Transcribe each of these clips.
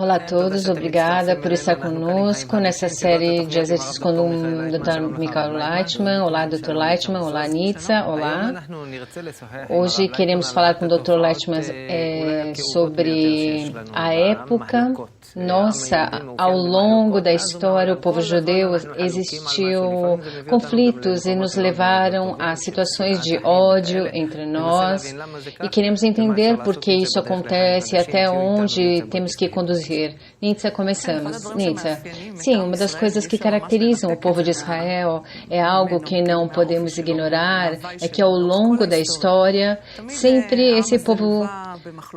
Olá a todos, obrigada por estar conosco nessa série de exercícios com o Dr. Michael Leitman. Olá, Dr. Leitman. Olá, Nitza. Olá. Hoje queremos falar com o Dr. Leitman sobre a época. Nossa, ao longo da história, o povo judeu existiu conflitos e nos levaram a situações de ódio entre nós. E queremos entender por que isso acontece e até onde temos que conduzir. Nitza, começamos. Nitza, sim, uma das coisas que caracterizam o povo de Israel é algo que não podemos ignorar, é que ao longo da história, sempre esse povo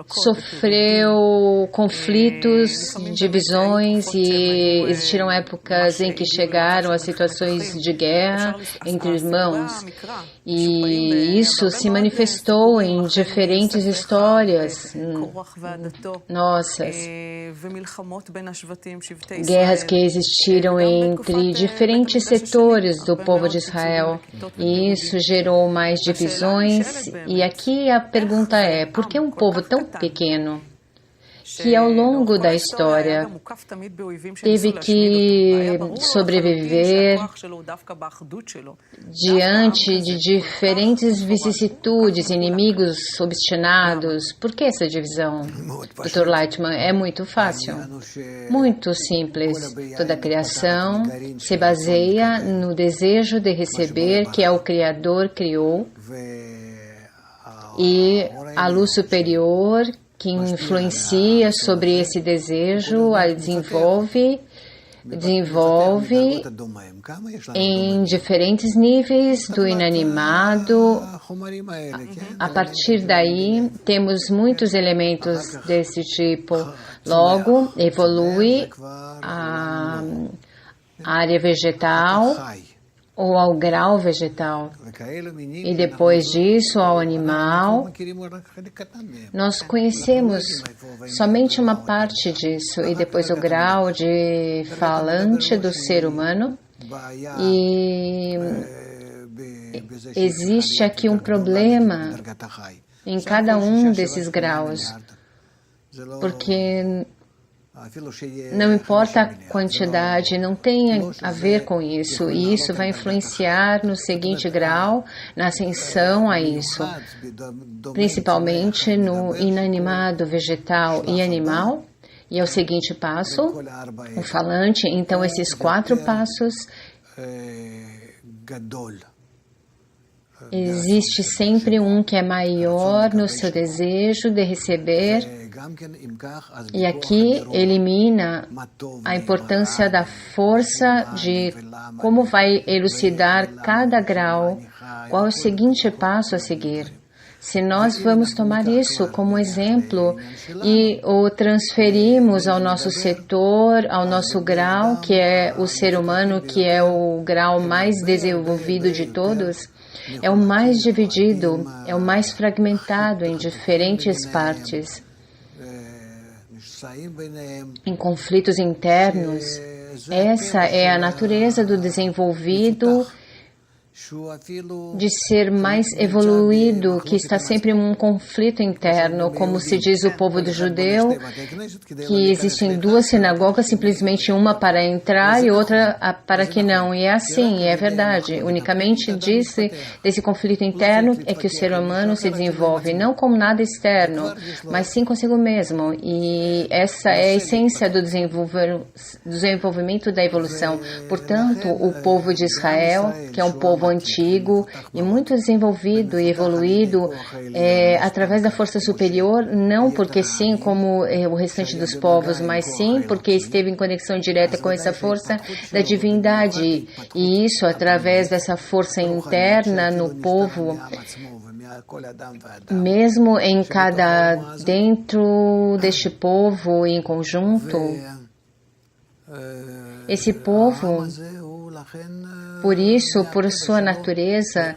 sofreu conflitos, divisões e existiram épocas em que chegaram a situações de guerra entre irmãos. E isso se manifestou em diferentes histórias nossas. Guerras que existiram entre diferentes setores do povo de Israel. E isso gerou mais divisões. E aqui a pergunta é, por que um povo tão pequeno, que ao longo da história teve que sobreviver diante de diferentes vicissitudes, inimigos obstinados? Por que essa divisão, Dr. Leitman? É muito fácil, muito simples. Toda a criação se baseia no desejo de receber que o Criador criou e a luz superior que influencia sobre esse desejo, a desenvolve em diferentes níveis do inanimado. A partir daí, temos muitos elementos desse tipo. Logo, evolui a área vegetal ou ao grau vegetal. E depois disso, ao animal. Nós conhecemos somente uma parte disso, e depois o grau de falante do ser humano. E existe aqui um problema em cada um desses graus, porque não importa a quantidade, não tem a ver com isso, e isso vai influenciar no seguinte grau, na ascensão a isso, principalmente no inanimado, vegetal e animal. E é o seguinte passo, o falante. Então, esses 4 passos, existe sempre um que é maior no seu desejo de receber. E aqui elimina a importância da força de como vai elucidar cada grau, qual é o seguinte passo a seguir. Se nós vamos tomar isso como exemplo e o transferimos ao nosso setor, ao nosso grau, que é o ser humano, que é o grau mais desenvolvido de todos, é o mais dividido, é o mais fragmentado em diferentes partes, em conflitos internos. Essa é a natureza do desenvolvido, de ser mais evoluído, que está sempre em um conflito interno, como se diz o povo do judeu, que existem 2 sinagogas, simplesmente uma para entrar e outra para que não. E é assim, é verdade. Unicamente desse conflito interno é que o ser humano se desenvolve, não como nada externo, mas sim consigo mesmo. E essa é a essência do desenvolvimento da evolução. Portanto, o povo de Israel, que é um povo antigo e muito desenvolvido e evoluído através da força superior, não porque sim como o restante dos povos, mas sim porque esteve em conexão direta com essa força da divindade, e isso através dessa força interna no povo, mesmo em dentro deste povo e em conjunto. Esse povo, por isso, por sua natureza,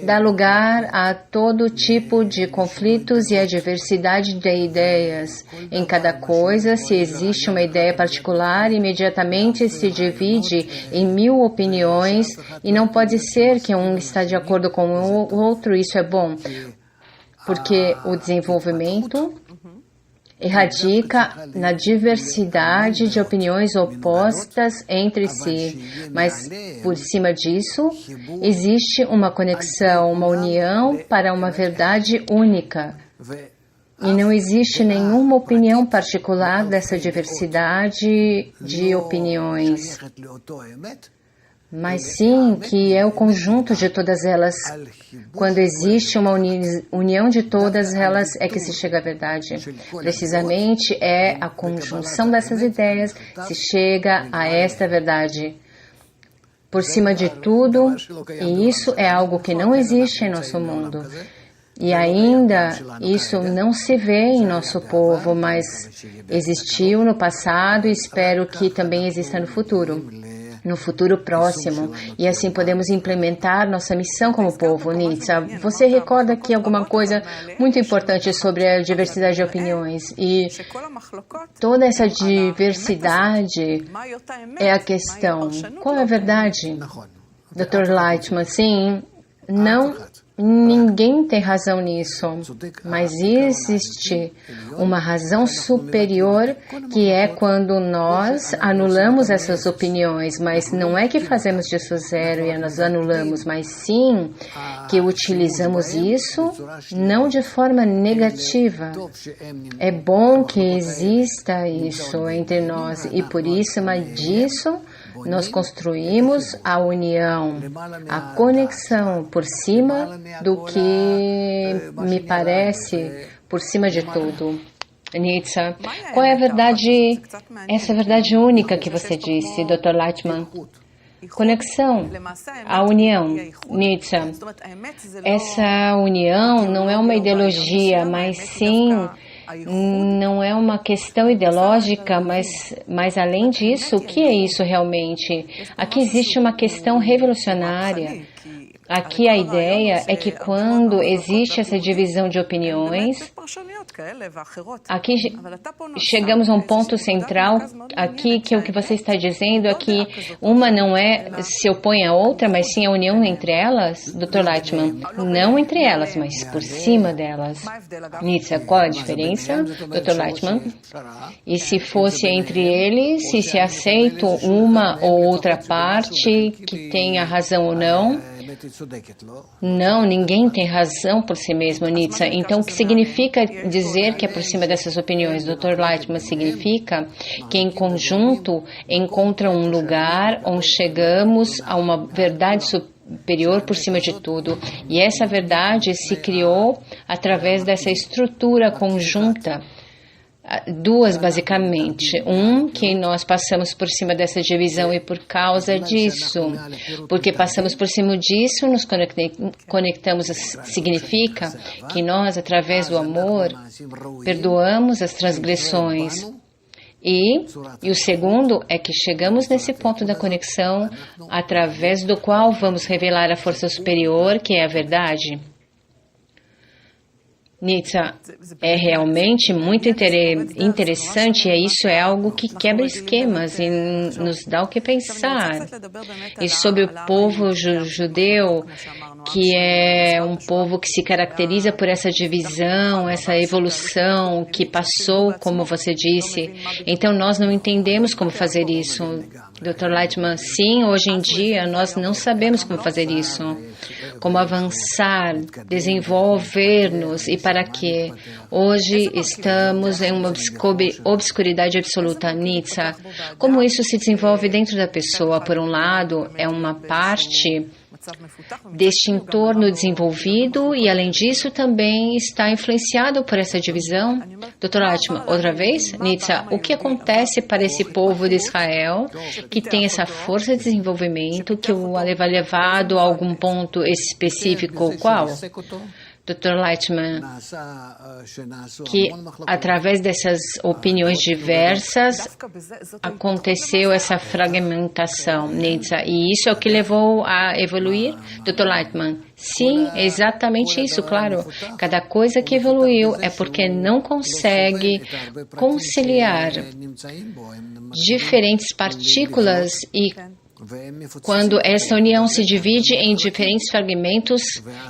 dá lugar a todo tipo de conflitos e a diversidade de ideias. Em cada coisa, se existe uma ideia particular, imediatamente se divide em 1000 opiniões, e não pode ser que um está de acordo com o outro. Isso é bom, porque o desenvolvimento radica na diversidade de opiniões opostas entre si, mas por cima disso existe uma conexão, uma união para uma verdade única. E não existe nenhuma opinião particular dessa diversidade de opiniões, mas sim que é o conjunto de todas elas. Quando existe uma união de todas elas, é que se chega à verdade. Precisamente é a conjunção dessas ideias que se chega a esta verdade. Por cima de tudo, e isso é algo que não existe em nosso mundo. E ainda isso não se vê em nosso povo, mas existiu no passado e espero que também exista no futuro próximo, e assim podemos implementar nossa missão como povo. Nitsa, você recorda aqui alguma coisa muito importante sobre a diversidade de opiniões, e toda essa diversidade é a questão. Qual é a verdade? Dr. Lightman, sim, não. Ninguém tem razão nisso, mas existe uma razão superior, que é quando nós anulamos essas opiniões, mas não é que fazemos disso zero e nós anulamos, mas sim que utilizamos isso não de forma negativa. É bom que exista isso entre nós e por isso, mas disso, nós construímos a união, a conexão por cima do que me parece por cima de tudo. Nitsa, qual é a verdade, essa verdade única que você disse, Dr. Lightman? Conexão, a união. Nitsa, essa união não é uma ideologia, mas sim, não é uma questão ideológica, mas além disso, o que é isso realmente? Aqui existe uma questão revolucionária. Aqui a ideia é que quando existe essa divisão de opiniões, aqui chegamos a um ponto central, aqui que o que você está dizendo é que uma não se opõe à outra, mas sim a união entre elas, Dr. Lightman. Não entre elas, mas por cima delas. Nitsa, qual a diferença, Dr. Lightman? E se fosse entre eles, se aceito uma ou outra parte que tenha razão ou não? Não, ninguém tem razão por si mesmo, Nitsa. Então, o que significa dizer que é por cima dessas opiniões? Dr. Lightman, significa que em conjunto encontra um lugar onde chegamos a uma verdade superior por cima de tudo. E essa verdade se criou através dessa estrutura conjunta. Duas, basicamente. Que nós passamos por cima dessa divisão e por causa disso, porque passamos por cima disso, nos conectamos, significa que nós, através do amor, perdoamos as transgressões. E o segundo é que chegamos nesse ponto da conexão, através do qual vamos revelar a força superior, que é a verdade. Nitsa, é realmente muito interessante, e isso é algo que quebra esquemas e nos dá o que pensar. E sobre o povo judeu, que é um povo que se caracteriza por essa divisão, essa evolução que passou, como você disse. Então, nós não entendemos como fazer isso. Dr. Lightman, sim, hoje em dia nós não sabemos como fazer isso. Como avançar, desenvolver-nos e para quê? Hoje estamos em uma obscuridade absoluta, Nitsa. Como isso se desenvolve dentro da pessoa? Por um lado, é uma parte deste entorno desenvolvido e, além disso, também está influenciado por essa divisão. Dr. Lightman, outra vez? Nitsa, o que acontece para esse povo de Israel que tem essa força de desenvolvimento que o leva levado a algum ponto específico? Qual? Dr. Lightman, que através dessas opiniões diversas aconteceu essa fragmentação, Nitsa, e isso é o que levou a evoluir? Dr. Lightman, sim, é exatamente isso, claro. Cada coisa que evoluiu é porque não consegue conciliar diferentes partículas e quando essa união se divide em diferentes fragmentos,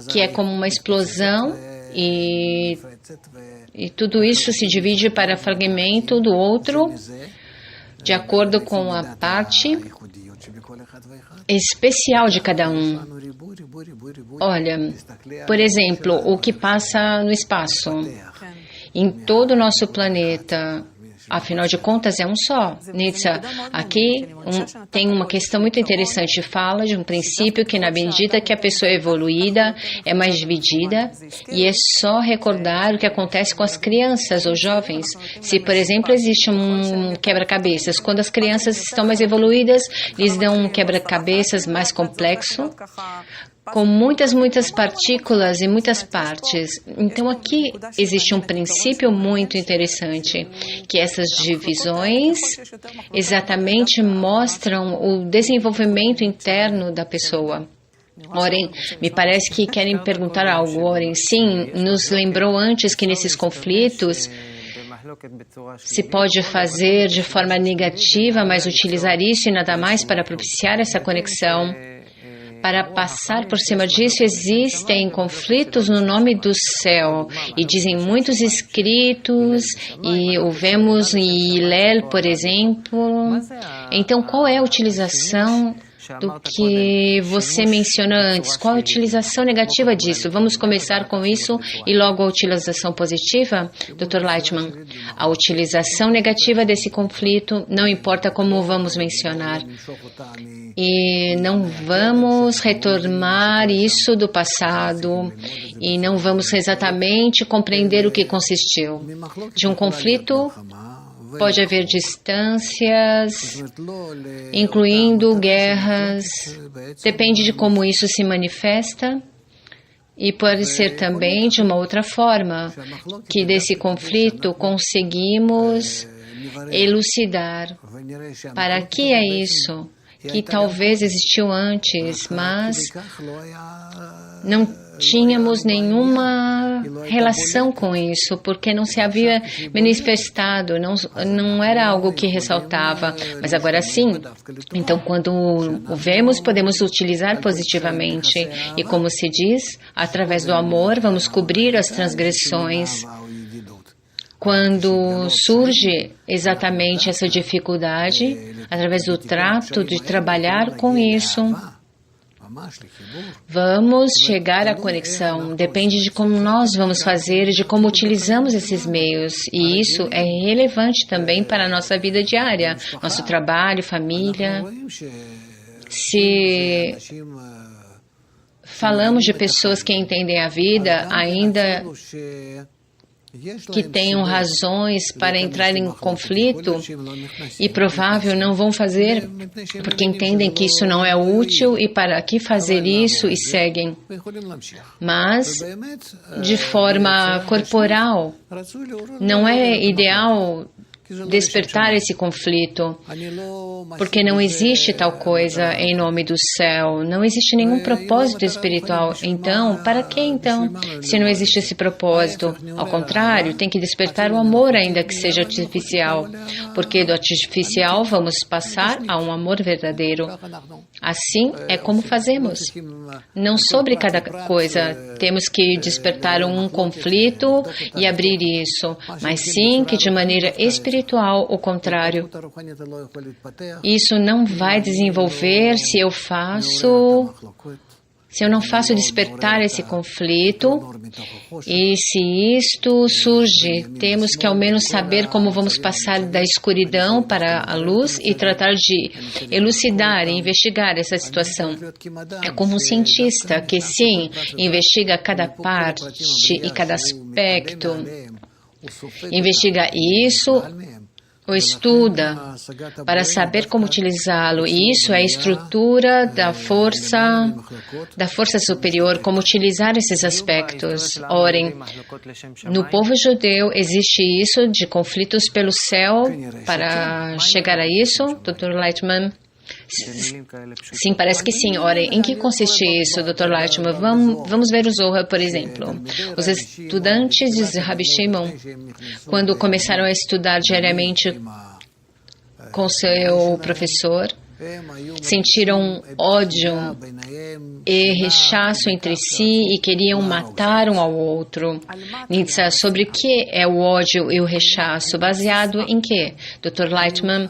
que é como uma explosão, e tudo isso se divide para fragmento do outro, de acordo com a parte especial de cada um. Olha, por exemplo, o que passa no espaço. Em todo o nosso planeta, afinal de contas, é um só. Nietzsche, aqui tem uma questão muito interessante. Fala de um princípio que, na medida que a pessoa é evoluída, é mais dividida, e é só recordar o que acontece com as crianças ou jovens. Se, por exemplo, existe um quebra-cabeças, quando as crianças estão mais evoluídas, lhes dão um quebra-cabeças mais complexo, com muitas partículas e muitas partes. Então, aqui existe um princípio muito interessante, que essas divisões exatamente mostram o desenvolvimento interno da pessoa. Oren, me parece que querem perguntar algo. Oren, sim, nos lembrou antes que nesses conflitos se pode fazer de forma negativa, mas utilizar isso e nada mais para propiciar essa conexão. Para passar por cima disso, existem conflitos no nome do céu, e dizem muitos escritos, e o vemos em Hillel, por exemplo. Então, qual é a utilização do que você mencionou antes? Qual a utilização negativa disso? Vamos começar com isso e logo a utilização positiva? Dr. Lightman, a utilização negativa desse conflito, não importa como vamos mencionar. E não vamos retomar isso do passado e não vamos exatamente compreender o que consistiu. De um conflito pode haver distâncias, incluindo guerras, depende de como isso se manifesta, e pode ser também de uma outra forma, que desse conflito conseguimos elucidar. Para que é isso? Que talvez existiu antes, mas não tínhamos nenhuma relação com isso, porque não se havia manifestado, não era algo que ressaltava, mas agora sim. Então, quando o vemos, podemos utilizar positivamente. E como se diz, através do amor, vamos cobrir as transgressões. Quando surge exatamente essa dificuldade, através do trato de trabalhar com isso, vamos chegar à conexão. Depende de como nós vamos fazer e de como utilizamos esses meios. E isso é relevante também para a nossa vida diária, nosso trabalho, família. Se falamos de pessoas que entendem a vida, ainda que tenham razões para entrar em conflito e provável não vão fazer porque entendem que isso não é útil e para que fazer isso e seguem. Mas de forma corporal, não é ideal despertar esse conflito, porque não existe tal coisa em nome do céu, não existe nenhum propósito espiritual. Então, para que então, se não existe esse propósito? Ao contrário, tem que despertar o amor, ainda que seja artificial, porque do artificial vamos passar a um amor verdadeiro. Assim é como fazemos. Não sobre cada coisa temos que despertar um conflito e abrir isso, mas sim que de maneira espiritual, o contrário. Isso não vai desenvolver se eu não faço despertar esse conflito, e se isto surge, temos que ao menos saber como vamos passar da escuridão para a luz e tratar de elucidar e investigar essa situação. É como um cientista que, sim, investiga cada parte e cada aspecto, investiga isso, o estuda para saber como utilizá-lo. E isso é a estrutura da força superior, como utilizar esses aspectos. Orem, no povo judeu existe isso de conflitos pelo céu para chegar a isso, Dr. Lightman? Sim, parece que sim. Ora, em que consiste isso, Dr. Lightman? Vamos ver o Zohar, por exemplo. Os estudantes de Rabbi Shimon, quando começaram a estudar diariamente com seu professor, sentiram ódio e rechaço entre si e queriam matar um ao outro. Nitsa, sobre o que é o ódio e o rechaço? Baseado em quê? Dr. Lightman,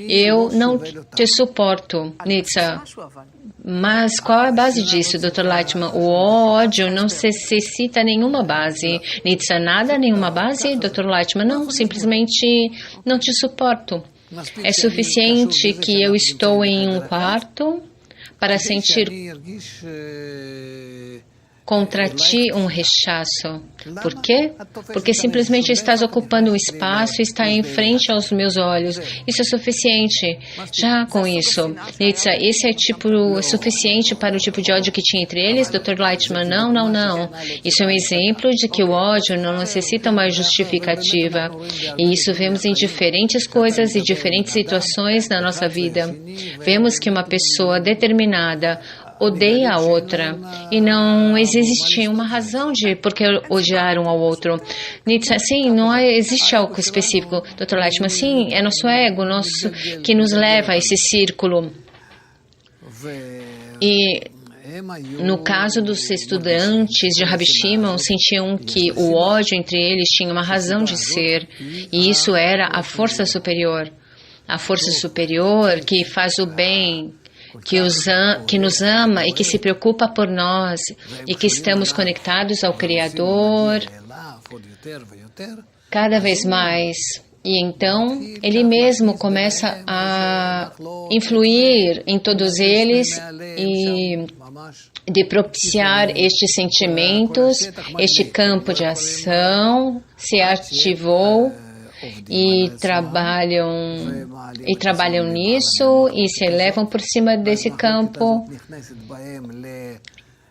eu não te suporto. Nitsa, mas qual é a base disso, Dr. Lightman? O ódio não necessita nenhuma base. Nitsa, nada, nenhuma base? Dr. Lightman, não, simplesmente não te suporto. É suficiente que eu estou em um quarto para sentir contra ti um rechaço. Por quê? Porque simplesmente estás ocupando um espaço e está em frente aos meus olhos. Isso é suficiente. Já com isso, Nitsa, esse é suficiente para o tipo de ódio que tinha entre eles? Dr. Lightman, não, não, não. Isso é um exemplo de que o ódio não necessita uma justificativa. E isso vemos em diferentes coisas e diferentes situações na nossa vida. Vemos que uma pessoa determinada odeia a outra e não existe uma razão de por que odiar um ao outro. Nitsa, sim, não existe algo específico. Dr. Lightman, sim, é nosso ego que nos leva a esse círculo. E no caso dos estudantes de Rabbi Shimon, sentiam que o ódio entre eles tinha uma razão de ser, e isso era a força superior. A força superior que faz o bem, que nos ama e que se preocupa por nós e que estamos conectados ao Criador cada vez mais. E então, ele mesmo começa a influir em todos eles e de propiciar estes sentimentos, este campo de ação se ativou e trabalham nisso e se elevam por cima desse campo.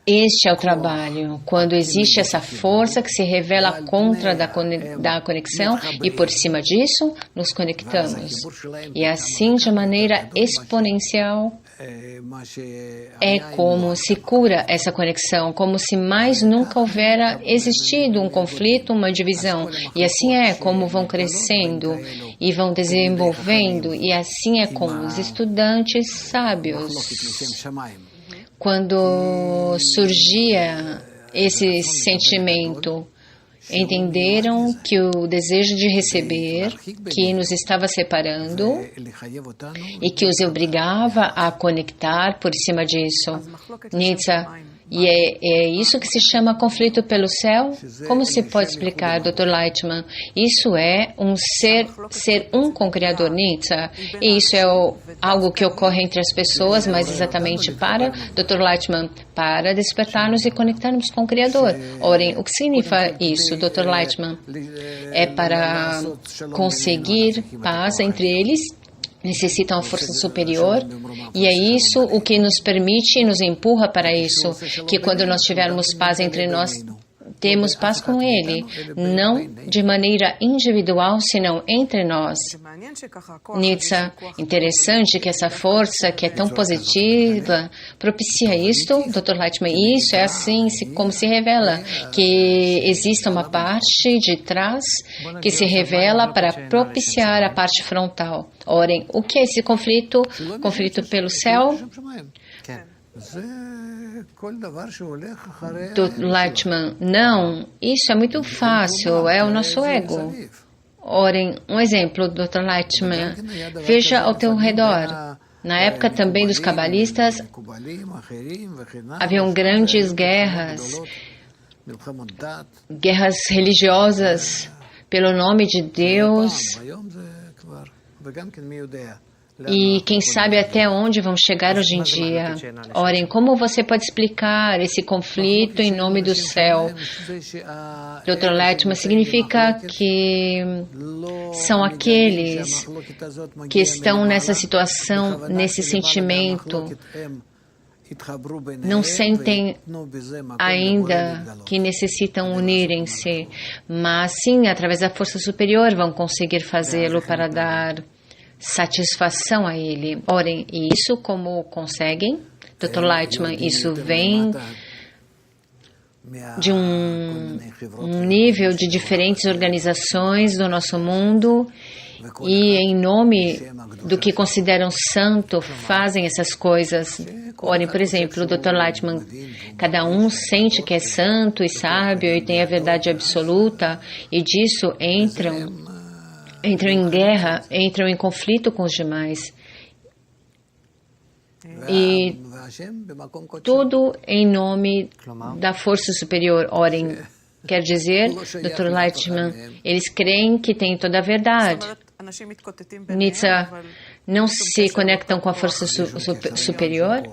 Este é o trabalho, quando existe essa força que se revela contra da conexão e por cima disso nos conectamos. E assim, de maneira exponencial, é como se cura essa conexão, como se mais nunca houvera existido um conflito, uma divisão. E assim é como vão crescendo e vão desenvolvendo, e assim é com os estudantes sábios. Quando surgia esse sentimento, entenderam que o desejo de receber, que nos estava separando e que os obrigava a conectar por cima disso. Nitsa, e é isso que se chama conflito pelo céu? Como se pode explicar, Dr. Lightman? Isso é ser um com o Criador, Nitsa. E isso é algo que ocorre entre as pessoas, mas exatamente para, Dr. Lightman, para despertar-nos e conectarmos com o Criador. Orem, o que significa isso, Dr. Lightman? É para conseguir paz entre eles. Necessitam a força superior, e é isso o que nos permite e nos empurra para isso, que quando nós tivermos paz entre nós, temos paz com Ele, não de maneira individual, senão entre nós. Nitsa, interessante que essa força que é tão positiva propicia isto, Dr. Lightman, isso é assim como se revela, que existe uma parte de trás que se revela para propiciar a parte frontal. Orem, o que é esse conflito? Conflito pelo céu? Lightman, não, isso é muito fácil, é o nosso ego. Orem, um exemplo, Dr. Lightman, veja ao teu redor. Na época também dos cabalistas, haviam grandes guerras religiosas pelo nome de Deus. E quem sabe até onde vamos chegar hoje em dia. Orem, como você pode explicar esse conflito em nome do céu? Dr. Lightman, significa que são aqueles que estão nessa situação, nesse sentimento, não sentem ainda que necessitam unirem-se, mas sim, através da força superior, vão conseguir fazê-lo para dar satisfação a Ele. Orem, e isso como conseguem? Dr. Lightman, isso vem de um nível de diferentes organizações do nosso mundo e em nome do que consideram santo fazem essas coisas. Orem, por exemplo, o Dr. Lightman, cada um sente que é santo e sábio e tem a verdade absoluta e disso entram em guerra, entram em conflito com os demais. E tudo em nome da força superior. Orem. Quer dizer, Dr. Lightman, eles creem que têm toda a verdade. Nitsa, não se conectam com a força superior?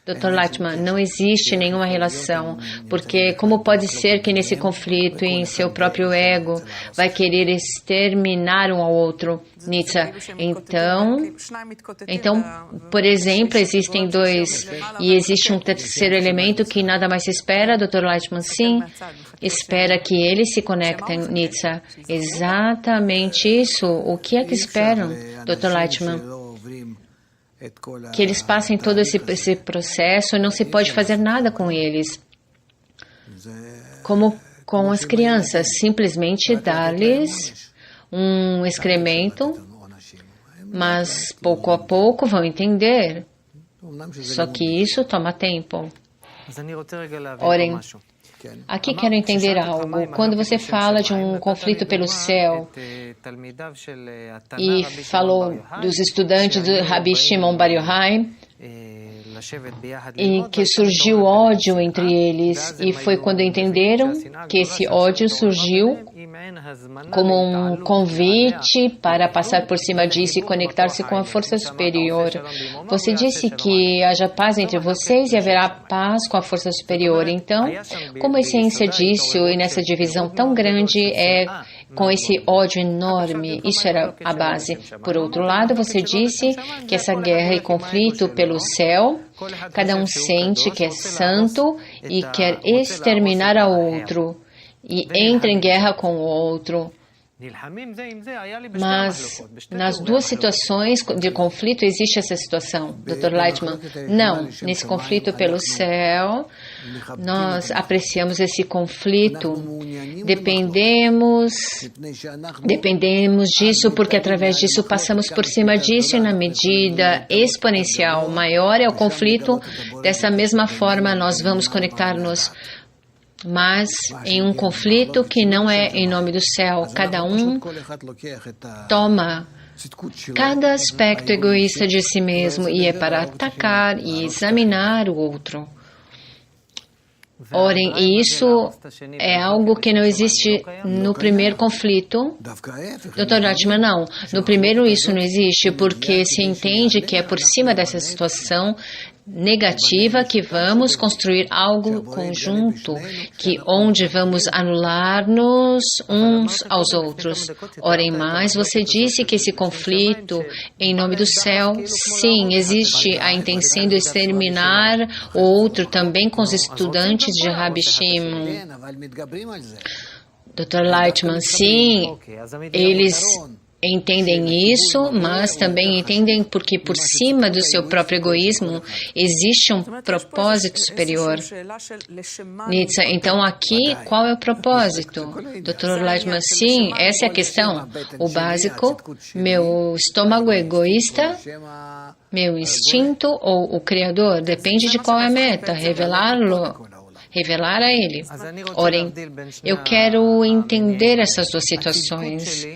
Dr. Lightman, não existe nenhuma relação, porque como pode ser que nesse conflito em seu próprio ego vai querer exterminar um ao outro? Nitsa, então, por exemplo, existem dois e existe um terceiro elemento que nada mais se espera, Dr. Lightman, sim, espera que eles se conectem, Nitsa. Exatamente isso. O que é que esperam, Dr. Lightman? Que eles passem todo esse processo e não se pode fazer nada com eles. Como com as crianças, simplesmente dar-lhes um excremento, mas pouco a pouco vão entender. Só que isso toma tempo. Orem. Aqui quero entender algo. Quando você fala de um conflito pelo céu e falou dos estudantes do Rabbi Shimon Bar Yochai e que surgiu ódio entre eles e foi quando entenderam que esse ódio surgiu como um convite para passar por cima disso e conectar-se com a força superior. Você disse que haja paz entre vocês e haverá paz com a força superior. Então, como a essência disso e nessa divisão tão grande é com esse ódio enorme, isso era a base. Por outro lado, você disse que essa guerra e conflito pelo céu, cada um sente que é santo e quer exterminar a outro e entra em guerra com o outro. Mas nas duas situações de conflito existe essa situação, Dr. Lightman. Não, nesse conflito pelo céu, nós apreciamos esse conflito. Dependemos disso porque através disso passamos por cima disso e na medida exponencial maior é o conflito, dessa mesma forma nós vamos conectar-nos. Mas em um conflito que não é em nome do céu, cada um toma cada aspecto egoísta de si mesmo e é para atacar e examinar o outro. Orem, e isso é algo que não existe no primeiro conflito. Dr. Lightman, não. No primeiro isso não existe porque se entende que é por cima dessa situação negativa que vamos construir algo conjunto, que onde vamos anular-nos uns aos outros. Orem mais, você disse que esse conflito em nome do céu, sim, existe a intenção de exterminar o outro também com os estudantes de Rabbi Shimon. Dr. Lightman, sim, eles entendem isso, mas também entendem porque por cima do seu próprio egoísmo existe um propósito superior. Nitsa, então aqui qual é o propósito? Dr. Lightman, sim, essa é a questão. O básico, meu estômago é egoísta, meu instinto ou o Criador, depende de qual é a meta, revelar a Ele. Orem, eu quero entender essas duas situações.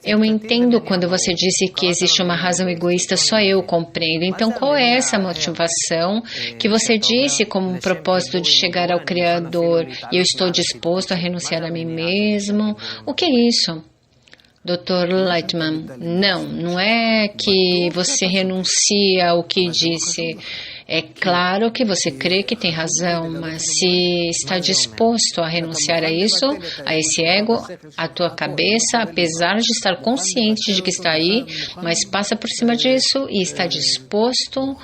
Eu entendo quando você disse que existe uma razão egoísta, só eu compreendo. Então, qual é essa motivação que você disse como um propósito de chegar ao Criador e eu estou disposto a renunciar a mim mesmo? O que é isso? Dr. Lightman, não é que você renuncia ao que disse. É claro que você crê que tem razão, mas se está disposto a renunciar a isso, a esse ego, a tua cabeça, apesar de estar consciente de que está aí, mas passa por cima disso e está disposto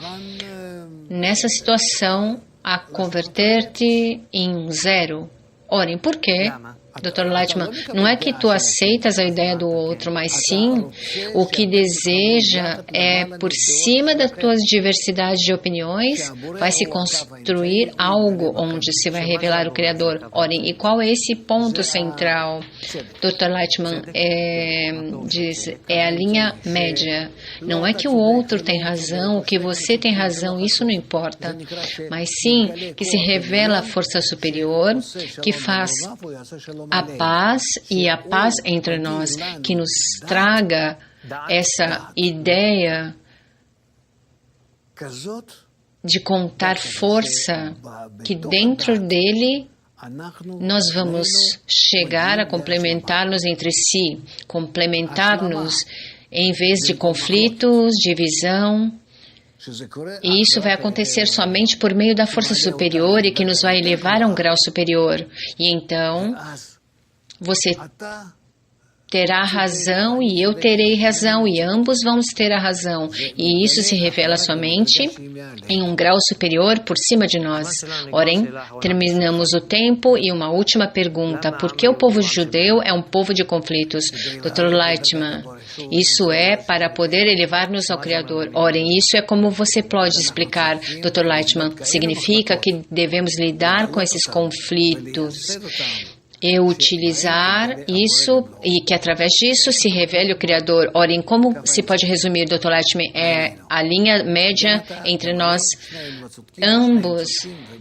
nessa situação a converter-te em um zero. Orem, por quê? Dr. Lightman, não é que tu aceitas a ideia do outro, mas sim o que deseja é, por cima das tuas diversidades de opiniões, vai se construir algo onde se vai revelar o Criador. Orem, e qual é esse ponto central? Dr. Lightman diz, é a linha média. Não é que o outro tem razão, o que você tem razão, isso não importa, mas sim que se revela a força superior, que faz a paz e a paz entre nós, que nos traga essa ideia de contar força, que dentro dele nós vamos chegar a complementar-nos entre si, complementar-nos em vez de conflitos, divisão. E isso vai acontecer somente por meio da força superior e que nos vai elevar a um grau superior. E então, você terá razão e eu terei razão e ambos vamos ter a razão. E isso se revela somente em um grau superior por cima de nós. Orem, terminamos o tempo e uma última pergunta. Por que o povo judeu é um povo de conflitos? Dr. Lightman, isso é para poder elevar-nos ao Criador. Orem, isso é como você pode explicar, Dr. Lightman. Significa que devemos lidar com esses conflitos e utilizar isso e que através disso se revele o Criador. Orem, como se pode resumir, Dr. Lightman, é a linha média entre nós. Ambos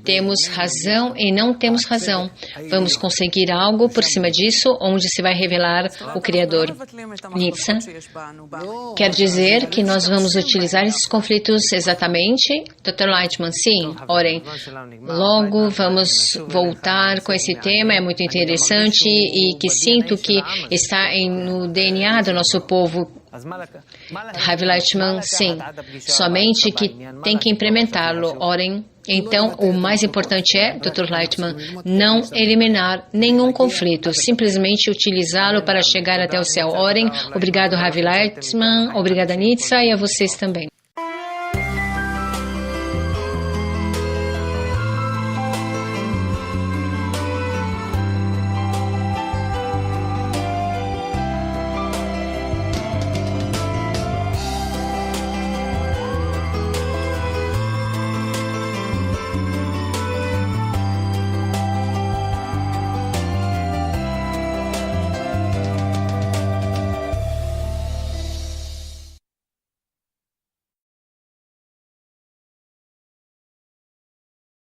temos razão e não temos razão. Vamos conseguir algo por cima disso, onde se vai revelar o Criador. Nitsa, quer dizer que nós vamos utilizar esses conflitos exatamente? Dr. Lightman, sim. Orem, logo vamos voltar com esse tema, é muito interessante e que sinto que está no DNA do nosso povo. Ravi Lightman, sim, somente que tem que implementá-lo. Orem. Então, o mais importante é, Dr. Lightman, não eliminar nenhum conflito, simplesmente utilizá-lo para chegar até o céu. Orem. Obrigado, Ravi Lightman. Obrigada, Nitsa, e a vocês também.